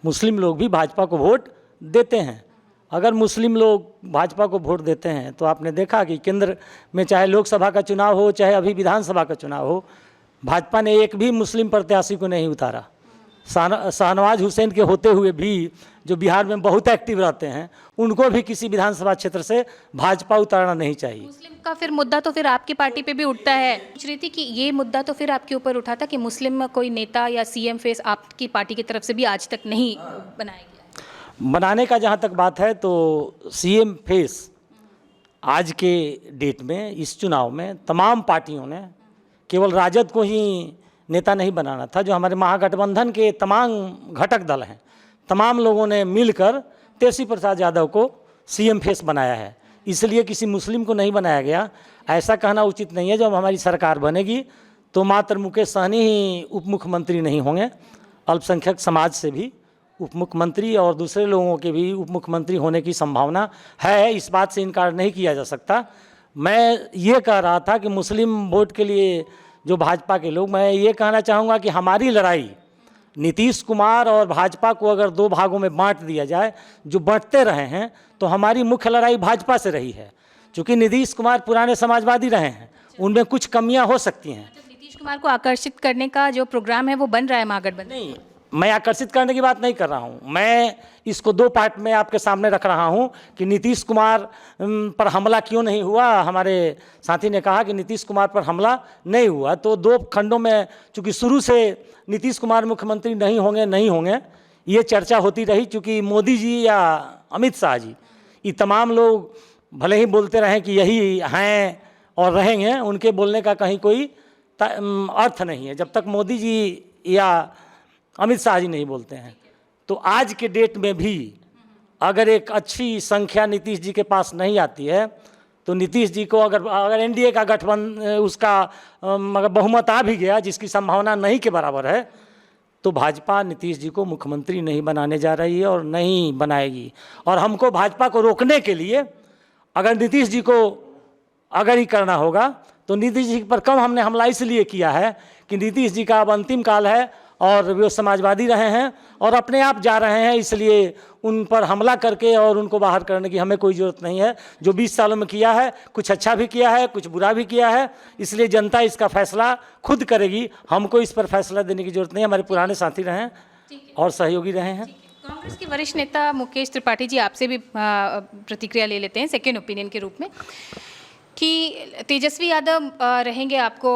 मुस्लिम लोग भी भाजपा को वोट देते हैं। अगर मुस्लिम लोग भाजपा को वोट देते हैं तो आपने देखा कि केंद्र में चाहे लोकसभा का चुनाव हो, चाहे अभी विधानसभा का चुनाव हो, भाजपा ने एक भी मुस्लिम प्रत्याशी को नहीं उतारा। शाहनवाज हुसैन के होते हुए भी जो बिहार में बहुत एक्टिव रहते हैं, उनको भी किसी विधानसभा क्षेत्र से भाजपा उतारना नहीं चाहिए। मुस्लिम का फिर मुद्दा तो फिर आपकी पार्टी पे भी उठता है। पूछ रही थी कि ये मुद्दा तो फिर आपके ऊपर उठा था कि मुस्लिम में कोई नेता या सीएम फेस आपकी पार्टी की तरफ से भी आज तक नहीं बनाया गया। बनाने का जहाँ तक बात है तो सीएम फेस आज के डेट में इस चुनाव में तमाम पार्टियों ने केवल राजद को ही नेता नहीं बनाना था, जो हमारे महागठबंधन के तमाम घटक दल हैं, तमाम लोगों ने मिलकर तेजस्वी प्रसाद यादव को सीएम फेस बनाया है। इसलिए किसी मुस्लिम को नहीं बनाया गया। ऐसा कहना उचित नहीं है। जब हमारी सरकार बनेगी तो मात्र मुकेश सहनी ही उप मुख्यमंत्री नहीं होंगे, अल्पसंख्यक समाज से भी उप मुख्यमंत्री और दूसरे लोगों के भी उप मुख्यमंत्री होने की संभावना है। इस बात से इनकार नहीं किया जा सकता। मैं ये कह रहा था कि मुस्लिम वोट के लिए जो भाजपा के लोग, मैं ये कहना चाहूँगा कि हमारी लड़ाई नीतीश कुमार और भाजपा को अगर दो भागों में बांट दिया जाए, जो बांटते रहे हैं, तो हमारी मुख्य लड़ाई भाजपा से रही है। चूँकि नीतीश कुमार पुराने समाजवादी रहे हैं, उनमें कुछ कमियां हो सकती हैं। नीतीश कुमार को आकर्षित करने का जो प्रोग्राम है वो बन रहा है महागठबंधन। नहीं, मैं आकर्षित करने की बात नहीं कर रहा हूं। मैं इसको दो पार्ट में आपके सामने रख रहा हूं कि नीतीश कुमार पर हमला क्यों नहीं हुआ। हमारे साथी ने कहा कि नीतीश कुमार पर हमला नहीं हुआ, तो दो खंडों में, चूँकि शुरू से नीतीश कुमार मुख्यमंत्री नहीं होंगे ये चर्चा होती रही। चूँकि मोदी जी या अमित शाह जी, ये तमाम लोग भले ही बोलते रहें कि यही हैं और रहेंगे, उनके बोलने का कहीं कोई अर्थ नहीं है जब तक मोदी जी या अमित शाह जी नहीं बोलते हैं। तो आज के डेट में भी अगर एक अच्छी संख्या नीतीश जी के पास नहीं आती है, तो नीतीश जी को अगर एनडीए का गठबंधन उसका अगर बहुमत आ भी गया, जिसकी संभावना नहीं के बराबर है, तो भाजपा नीतीश जी को मुख्यमंत्री नहीं बनाने जा रही है और नहीं बनाएगी। और हमको भाजपा को रोकने के लिए अगर नीतीश जी को अगर ही करना होगा, तो नीतीश जी पर कम हमने हमला इसलिए किया है कि नीतीश जी का अब अंतिम काल है और वे समाजवादी रहे हैं और अपने आप जा रहे हैं, इसलिए उन पर हमला करके और उनको बाहर करने की हमें कोई ज़रूरत नहीं है। जो 20 सालों में किया है, कुछ अच्छा भी किया है, कुछ बुरा भी किया है, इसलिए जनता इसका फैसला खुद करेगी। हमको इस पर फैसला देने की ज़रूरत नहीं है। हमारे पुराने साथी रहे हैं और सहयोगी रहे हैं। कांग्रेस के वरिष्ठ नेता मुकेश त्रिपाठी जी, आपसे भी प्रतिक्रिया ले लेते हैं सेकेंड ओपिनियन के रूप में कि तेजस्वी यादव रहेंगे आपको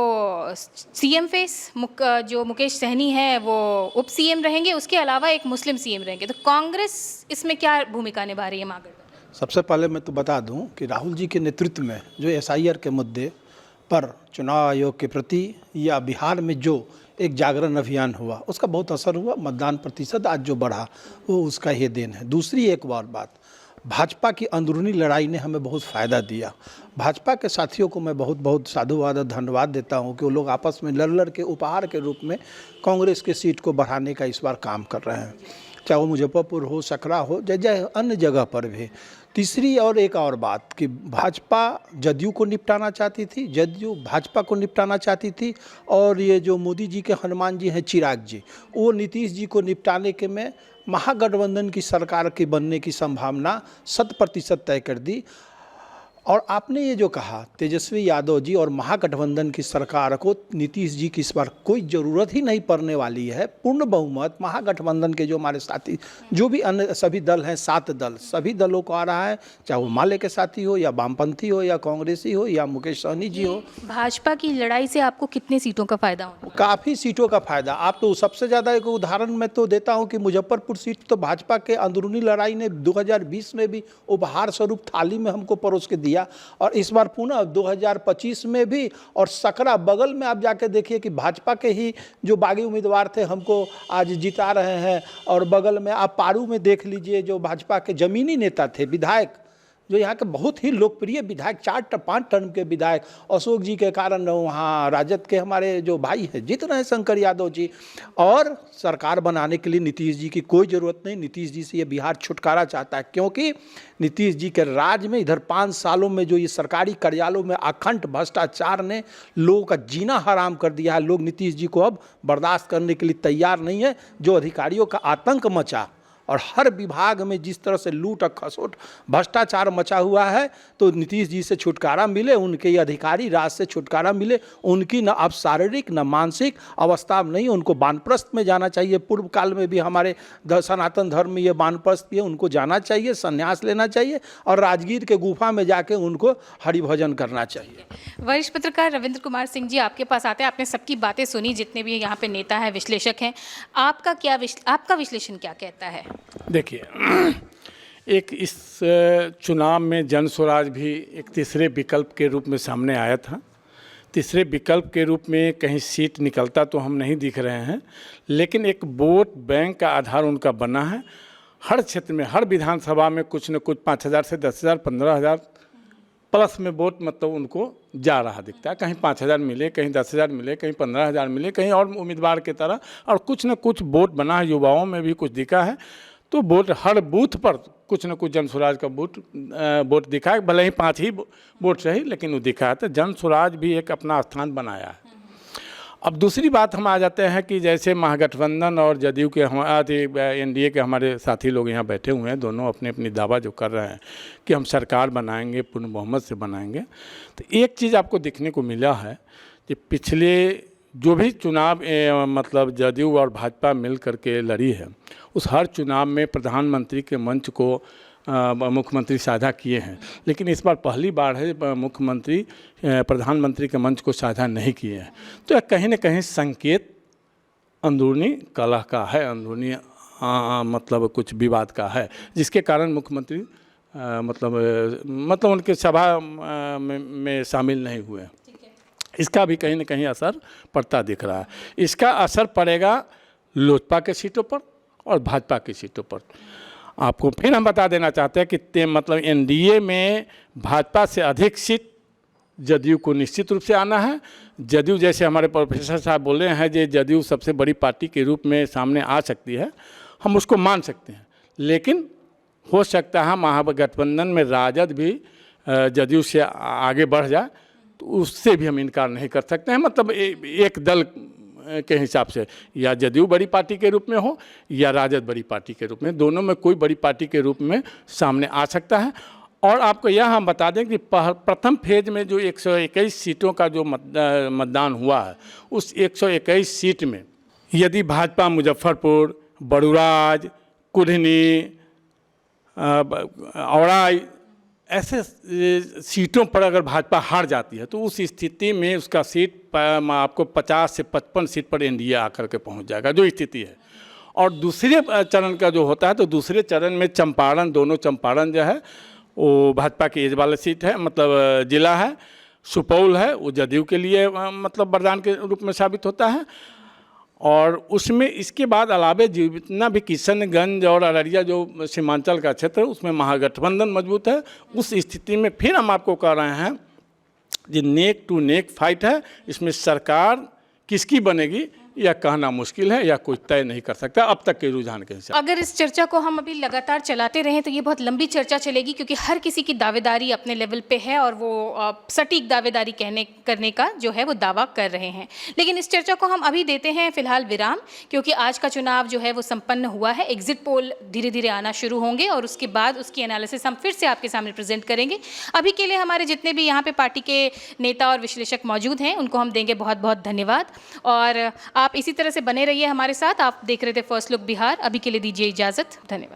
सीएम फेस, जो मुकेश सहनी है वो उप सीएम रहेंगे, उसके अलावा एक मुस्लिम सीएम रहेंगे। तो कांग्रेस इसमें क्या भूमिका निभा रही है महागठबंधन? सबसे पहले मैं तो बता दूं कि राहुल जी के नेतृत्व में जो एसआईआर के मुद्दे पर चुनाव आयोग के प्रति या बिहार में जो एक जागरण अभियान हुआ, उसका बहुत असर हुआ। मतदान प्रतिशत आज जो बढ़ा वो उसका ही देन है। दूसरी एक और बात, भाजपा की अंदरूनी लड़ाई ने हमें बहुत फ़ायदा दिया। भाजपा के साथियों को मैं बहुत बहुत साधुवाद और धन्यवाद देता हूं कि वो लोग आपस में लड़ के उपहार के रूप में कांग्रेस के सीट को बढ़ाने का इस बार काम कर रहे हैं, चाहे वो मुजफ्फरपुर हो, सकरा हो, जैसे अन्य जगह पर भी। तीसरी और एक और बात कि भाजपा जदयू को निपटाना चाहती थी, जदयू भाजपा को निपटाना चाहती थी, और ये जो मोदी जी के हनुमान जी हैं चिराग जी, वो नीतीश जी को निपटाने के में महागठबंधन की सरकार के बनने की संभावना 100% तय कर दी। और आपने ये जो कहा तेजस्वी यादव जी और महागठबंधन की सरकार को नीतीश जी की इस बार कोई ज़रूरत ही नहीं पड़ने वाली है। पूर्ण बहुमत महागठबंधन के जो हमारे साथी जो भी अन्य सभी दल हैं, 7 दल, सभी दलों को आ रहा है, चाहे वो माले के साथी हो या वामपंथी हो या कांग्रेसी हो या मुकेश सहनी जी हो। भाजपा की लड़ाई से आपको कितने सीटों का फायदा होगा? काफ़ी सीटों का फायदा। आप तो सबसे ज़्यादा एक उदाहरण मैं तो देता हूँ कि मुजफ्फरपुर सीट तो भाजपा के अंदरूनी लड़ाई ने 2020 में भी उपहार स्वरूप थाली में हमको परोस के दिया, और इस बार पुनः 2025 में भी। और सकरा बगल में आप जाके देखिए कि भाजपा के ही जो बागी उम्मीदवार थे हमको आज जिता रहे हैं। और बगल में आप पारू में देख लीजिए, जो भाजपा के जमीनी नेता थे, विधायक, जो यहाँ के बहुत ही लोकप्रिय विधायक, 4-5 टर्म के विधायक, अशोक जी के कारण वहाँ राजद के हमारे जो भाई हैं जीत रहे हैं, शंकर यादव जी। और सरकार बनाने के लिए नीतीश जी की कोई ज़रूरत नहीं। नीतीश जी से ये बिहार छुटकारा चाहता है, क्योंकि नीतीश जी के राज में इधर 5 सालों में जो ये सरकारी कार्यालयों में अखंड भ्रष्टाचार ने लोगों का जीना हराम कर दिया है। लोग नीतीश जी को अब बर्दाश्त करने के लिए तैयार नहीं है। जो अधिकारियों का आतंक मचा और हर विभाग में जिस तरह से लूट और खसोट भ्रष्टाचार मचा हुआ है, तो नीतीश जी से छुटकारा मिले, उनके ये अधिकारी राज से छुटकारा मिले। उनकी न अब शारीरिक न मानसिक अवस्था में नहीं, उनको वानप्रस्थ में जाना चाहिए। पूर्व काल में भी हमारे सनातन धर्म में ये वानप्रस्थ भी है, उनको जाना चाहिए, संन्यास लेना चाहिए और राजगीर के गुफा में जाके उनको हरिभजन करना चाहिए। वरिष्ठ पत्रकार रविंद्र कुमार सिंह जी, आपके पास आते हैं। आपने सबकी बातें सुनी, जितने भी यहाँ पे नेता हैं, विश्लेषक हैं, आपका विश्लेषण क्या कहता है? देखिए, एक इस चुनाव में जन स्वराज भी एक तीसरे विकल्प के रूप में सामने आया था। तीसरे विकल्प के रूप में कहीं सीट निकलता तो हम नहीं दिख रहे हैं, लेकिन एक वोट बैंक का आधार उनका बना है। हर क्षेत्र में, हर विधानसभा में कुछ न कुछ 5,000 से 10,000 15,000 प्लस में वोट मतलब उनको जा रहा दिखता है। कहीं 5,000 मिले, कहीं 10,000 मिले, कहीं 15,000 मिले, कहीं और उम्मीदवार की तरह, और कुछ न कुछ वोट बना है। युवाओं में भी कुछ दिखा है, तो वोट हर बूथ पर कुछ न कुछ जन स्वराज का वोट दिखा है। भले ही 5 ही वोट रही, लेकिन वो दिखा है। तो जन स्वराज भी एक अपना स्थान बनाया है। अब दूसरी बात हम आ जाते हैं कि जैसे महागठबंधन और जदयू के एनडीए के हमारे साथी लोग यहाँ बैठे हुए हैं, दोनों अपने अपनी दावा जो कर रहे हैं कि हम सरकार बनाएंगे, पूर्ण बहुमत से बनाएंगे। तो एक चीज़ आपको देखने को मिला है कि पिछले जो भी चुनाव मतलब जदयू और भाजपा मिल करके लड़ी है, उस हर चुनाव में प्रधानमंत्री के मंच को मुख्यमंत्री साझा किए हैं। लेकिन इस बार पहली बार है मुख्यमंत्री प्रधानमंत्री के मंच को साझा नहीं किए हैं। तो कहीं न कहीं संकेत अंदरूनी कलह का है, अंदरूनी मतलब कुछ विवाद का है, जिसके कारण मुख्यमंत्री मतलब उनके सभा में शामिल नहीं हुए। इसका भी कहीं न कहीं असर पड़ता दिख रहा है। इसका असर पड़ेगा लोजपा के सीटों पर और भाजपा की सीटों पर। आपको फिर हम बता देना चाहते हैं कि मतलब एनडीए में भाजपा से अधिक सीट जदयू को निश्चित रूप से आना है। जदयू, जैसे हमारे प्रोफेसर साहब बोल रहे हैं, जो जदयू सबसे बड़ी पार्टी के रूप में सामने आ सकती है, हम उसको मान सकते हैं। लेकिन हो सकता है महागठबंधन में राजद भी जदयू से आगे बढ़ जाए, तो उससे भी हम इनकार नहीं कर सकते हैं। मतलब एक दल के हिसाब से या जदयू बड़ी पार्टी के रूप में हो या राजद बड़ी पार्टी के रूप में, दोनों में कोई बड़ी पार्टी के रूप में सामने आ सकता है। और आपको यह हम बता दें कि प्रथम फेज में जो 121 सीटों का जो मतदान हुआ है, उस 121 सीट में यदि भाजपा मुजफ्फरपुर, बड़ूराज, कुढ़नी, औराई ऐसे सीटों पर अगर भाजपा हार जाती है, तो उस स्थिति में उसका सीट आपको 50 से 55 सीट पर एनडीए आकर के पहुंच जाएगा, जो स्थिति है। और दूसरे चरण का जो होता है, तो दूसरे चरण में चंपारण, दोनों चंपारण जो है वो भाजपा की एज वाला सीट है, मतलब जिला है। सुपौल है, वो जदयू के लिए मतलब वरदान के रूप में साबित होता है। और उसमें इसके बाद अलावे जितना भी किशनगंज और अररिया जो सीमांचल का क्षेत्र है, उसमें महागठबंधन मजबूत है। उस स्थिति में फिर हम आपको कह रहे हैं कि नेक टू नेक फाइट है। इसमें सरकार किसकी बनेगी यह कहना मुश्किल है, या कोई तय नहीं कर सकता अब तक के रुझान के हिसाब। अगर इस चर्चा को हम अभी लगातार चलाते रहें तो ये बहुत लंबी चर्चा चलेगी, क्योंकि हर किसी की दावेदारी अपने लेवल पे है और वो सटीक दावेदारी करने का जो है वो दावा कर रहे हैं। लेकिन इस चर्चा को हम अभी देते हैं फिलहाल विराम, क्योंकि आज का चुनाव जो है वो संपन्न हुआ है। एग्जिट पोल धीरे धीरे आना शुरू होंगे और उसके बाद उसकी एनालिसिस हम फिर से आपके सामने प्रेजेंट करेंगे। अभी के लिए हमारे जितने भी यहाँ पे पार्टी के नेता और विश्लेषक मौजूद हैं, उनको हम देंगे बहुत बहुत धन्यवाद। और आप इसी तरह से बने रहिए हमारे साथ। आप देख रहे थे फर्स्ट लुक बिहार। अभी के लिए दीजिए इजाज़त। धन्यवाद।